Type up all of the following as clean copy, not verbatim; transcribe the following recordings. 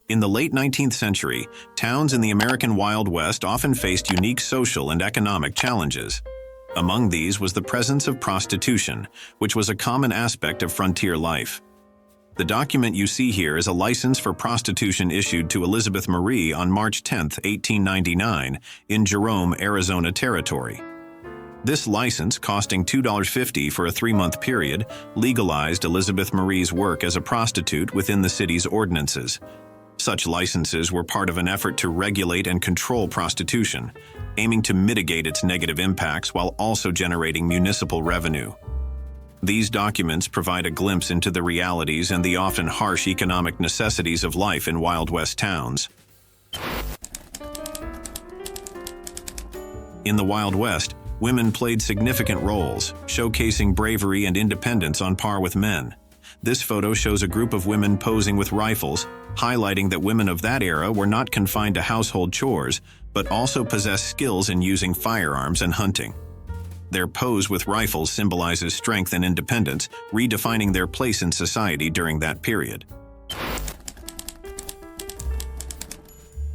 In the late 19th century, towns in the American Wild West often faced unique social and economic challenges. Among these was the presence of prostitution, which was a common aspect of frontier life. The document you see here is a license for prostitution issued to Elizabeth Marie on March 10, 1899, in Jerome, Arizona Territory. This license, costing $2.50 for a 3-month period, legalized Elizabeth Marie's work as a prostitute within the city's ordinances. Such licenses were part of an effort to regulate and control prostitution, aiming to mitigate its negative impacts while also generating municipal revenue. These documents provide a glimpse into the realities and the often harsh economic necessities of life in Wild West towns. In the Wild West, women played significant roles, showcasing bravery and independence on par with men. This photo shows a group of women posing with rifles, highlighting that women of that era were not confined to household chores, but also possessed skills in using firearms and hunting. Their pose with rifles symbolizes strength and independence, redefining their place in society during that period.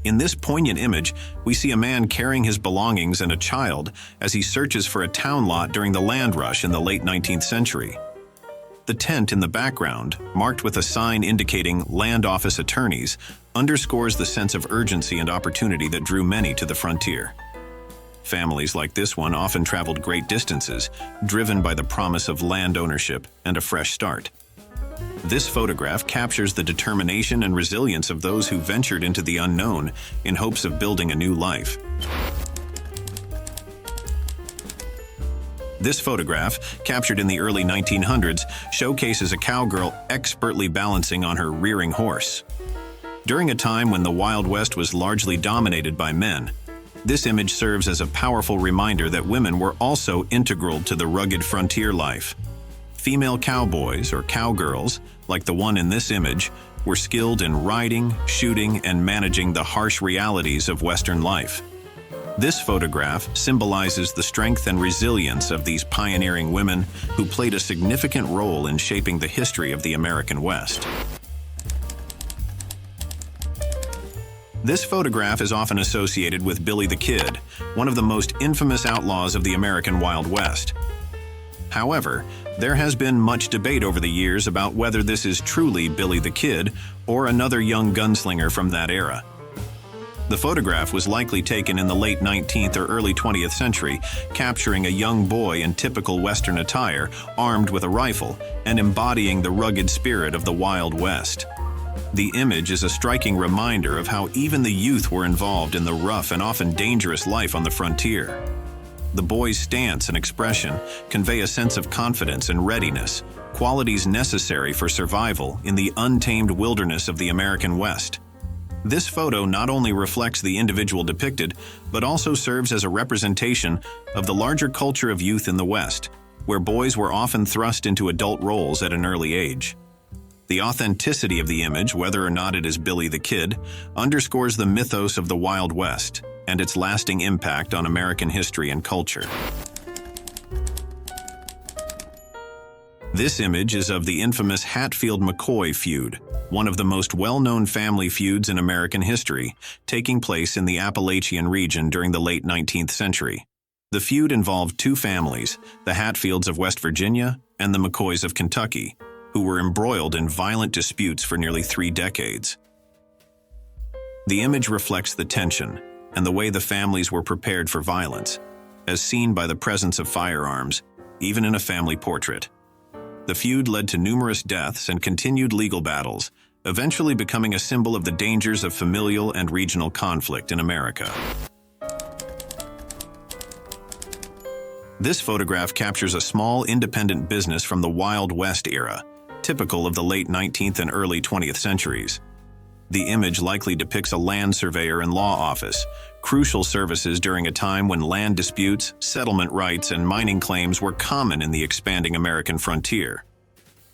In this poignant image, we see a man carrying his belongings and a child as he searches for a town lot during the land rush in the late 19th century. The tent in the background, marked with a sign indicating Land Office Attorneys, underscores the sense of urgency and opportunity that drew many to the frontier. Families like this one often traveled great distances, driven by the promise of land ownership and a fresh start. This photograph captures the determination and resilience of those who ventured into the unknown in hopes of building a new life. This photograph, captured in the early 1900s, showcases a cowgirl expertly balancing on her rearing horse. During a time when the Wild West was largely dominated by men, this image serves as a powerful reminder that women were also integral to the rugged frontier life. Female cowboys, or cowgirls, like the one in this image, were skilled in riding, shooting, and managing the harsh realities of Western life. This photograph symbolizes the strength and resilience of these pioneering women who played a significant role in shaping the history of the American West. This photograph is often associated with Billy the Kid, one of the most infamous outlaws of the American Wild West. However, there has been much debate over the years about whether this is truly Billy the Kid or another young gunslinger from that era. The photograph was likely taken in the late 19th or early 20th century, capturing a young boy in typical Western attire, armed with a rifle, and embodying the rugged spirit of the Wild West. The image is a striking reminder of how even the youth were involved in the rough and often dangerous life on the frontier. The boy's stance and expression convey a sense of confidence and readiness, qualities necessary for survival in the untamed wilderness of the American West. This photo not only reflects the individual depicted, but also serves as a representation of the larger culture of youth in the West, where boys were often thrust into adult roles at an early age. The authenticity of the image, whether or not it is Billy the Kid, underscores the mythos of the Wild West and its lasting impact on American history and culture. This image is of the infamous Hatfield-McCoy feud, one of the most well-known family feuds in American history, taking place in the Appalachian region during the late 19th century. The feud involved two families, the Hatfields of West Virginia and the McCoys of Kentucky, who were embroiled in violent disputes for nearly 3 decades. The image reflects the tension and the way the families were prepared for violence, as seen by the presence of firearms, even in a family portrait. The feud led to numerous deaths and continued legal battles, eventually becoming a symbol of the dangers of familial and regional conflict in America. This photograph captures a small independent business from the Wild West era, typical of the late 19th and early 20th centuries. The image likely depicts a land surveyor and law office, crucial services during a time when land disputes, settlement rights, and mining claims were common in the expanding American frontier.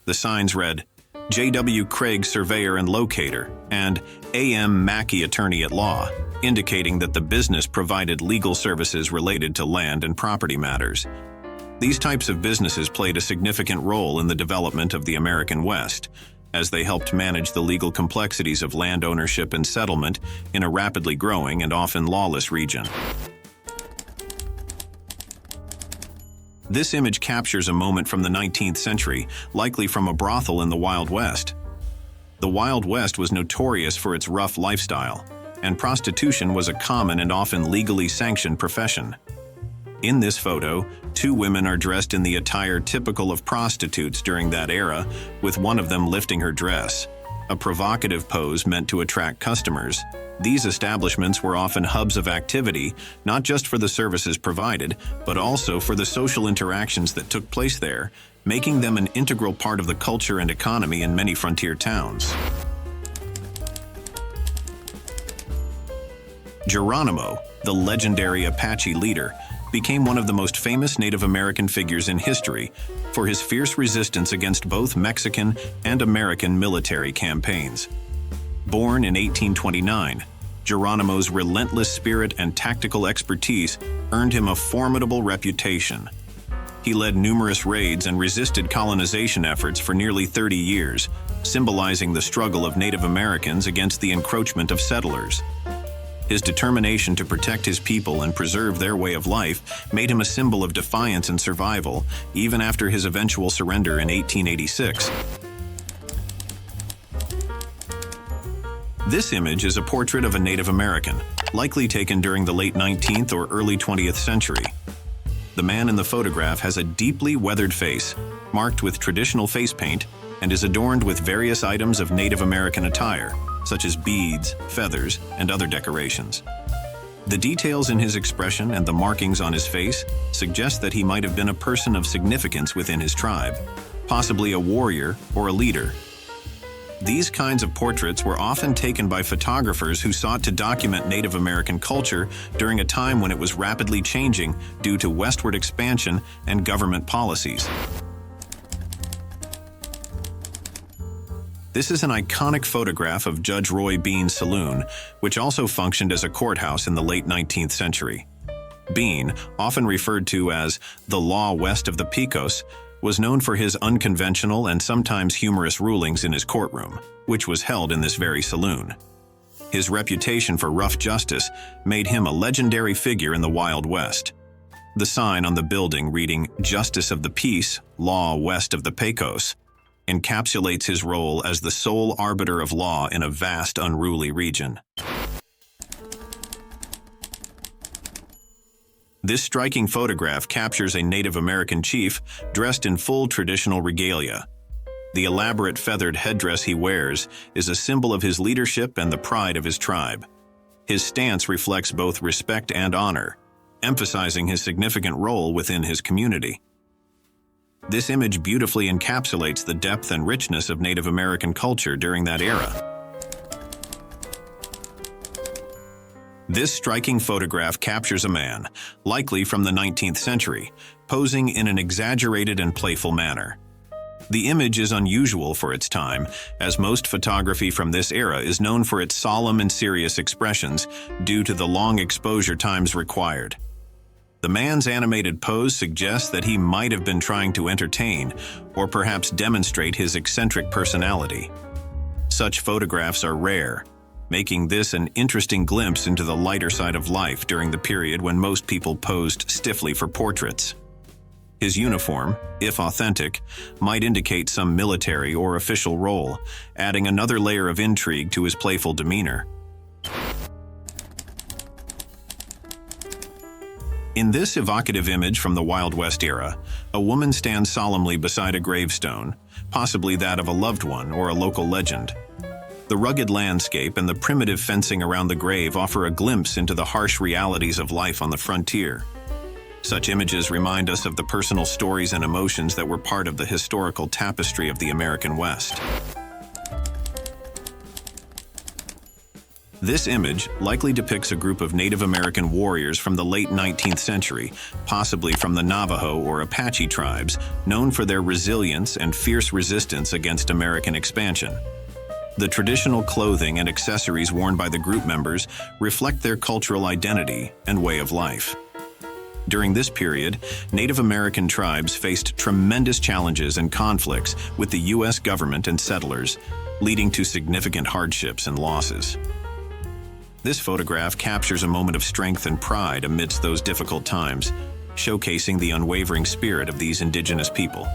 The signs read, J.W. Craig Surveyor and Locator, and A.M. Mackey Attorney at Law, indicating that the business provided legal services related to land and property matters. These types of businesses played a significant role in the development of the American West, as they helped manage the legal complexities of land ownership and settlement in a rapidly growing and often lawless region. This image captures a moment from the 19th century, likely from a brothel in the Wild West. The Wild West was notorious for its rough lifestyle, and prostitution was a common and often legally sanctioned profession. In this photo, two women are dressed in the attire typical of prostitutes during that era, with one of them lifting her dress, a provocative pose meant to attract customers. These establishments were often hubs of activity, not just for the services provided, but also for the social interactions that took place there, making them an integral part of the culture and economy in many frontier towns. Geronimo, the legendary Apache leader, became one of the most famous Native American figures in history for his fierce resistance against both Mexican and American military campaigns. Born in 1829, Geronimo's relentless spirit and tactical expertise earned him a formidable reputation. He led numerous raids and resisted colonization efforts for nearly 30 years, symbolizing the struggle of Native Americans against the encroachment of settlers. His determination to protect his people and preserve their way of life made him a symbol of defiance and survival, even after his eventual surrender in 1886. This image is a portrait of a Native American, likely taken during the late 19th or early 20th century. The man in the photograph has a deeply weathered face, marked with traditional face paint, and is adorned with various items of Native American attire, such as beads, feathers, and other decorations. The details in his expression and the markings on his face suggest that he might have been a person of significance within his tribe, possibly a warrior or a leader. These kinds of portraits were often taken by photographers who sought to document Native American culture during a time when it was rapidly changing due to westward expansion and government policies. This is an iconic photograph of Judge Roy Bean's saloon, which also functioned as a courthouse in the late 19th century. Bean, often referred to as the law west of the Pecos, was known for his unconventional and sometimes humorous rulings in his courtroom, which was held in this very saloon. His reputation for rough justice made him a legendary figure in the Wild West. The sign on the building reading "Justice of the Peace, Law West of the Pecos" encapsulates his role as the sole arbiter of law in a vast, unruly region. This striking photograph captures a Native American chief dressed in full traditional regalia. The elaborate feathered headdress he wears is a symbol of his leadership and the pride of his tribe. His stance reflects both respect and honor, emphasizing his significant role within his community. This image beautifully encapsulates the depth and richness of Native American culture during that era. This striking photograph captures a man, likely from the 19th century, posing in an exaggerated and playful manner. The image is unusual for its time, as most photography from this era is known for its solemn and serious expressions due to the long exposure times required. The man's animated pose suggests that he might have been trying to entertain or perhaps demonstrate his eccentric personality. Such photographs are rare, making this an interesting glimpse into the lighter side of life during the period when most people posed stiffly for portraits. His uniform, if authentic, might indicate some military or official role, adding another layer of intrigue to his playful demeanor. In this evocative image from the Wild West era, a woman stands solemnly beside a gravestone, possibly that of a loved one or a local legend. The rugged landscape and the primitive fencing around the grave offer a glimpse into the harsh realities of life on the frontier. Such images remind us of the personal stories and emotions that were part of the historical tapestry of the American West. This image likely depicts a group of Native American warriors from the late 19th century, possibly from the Navajo or Apache tribes, known for their resilience and fierce resistance against American expansion. The traditional clothing and accessories worn by the group members reflect their cultural identity and way of life. During this period, Native American tribes faced tremendous challenges and conflicts with the U.S. government and settlers, leading to significant hardships and losses. This photograph captures a moment of strength and pride amidst those difficult times, showcasing the unwavering spirit of these indigenous people.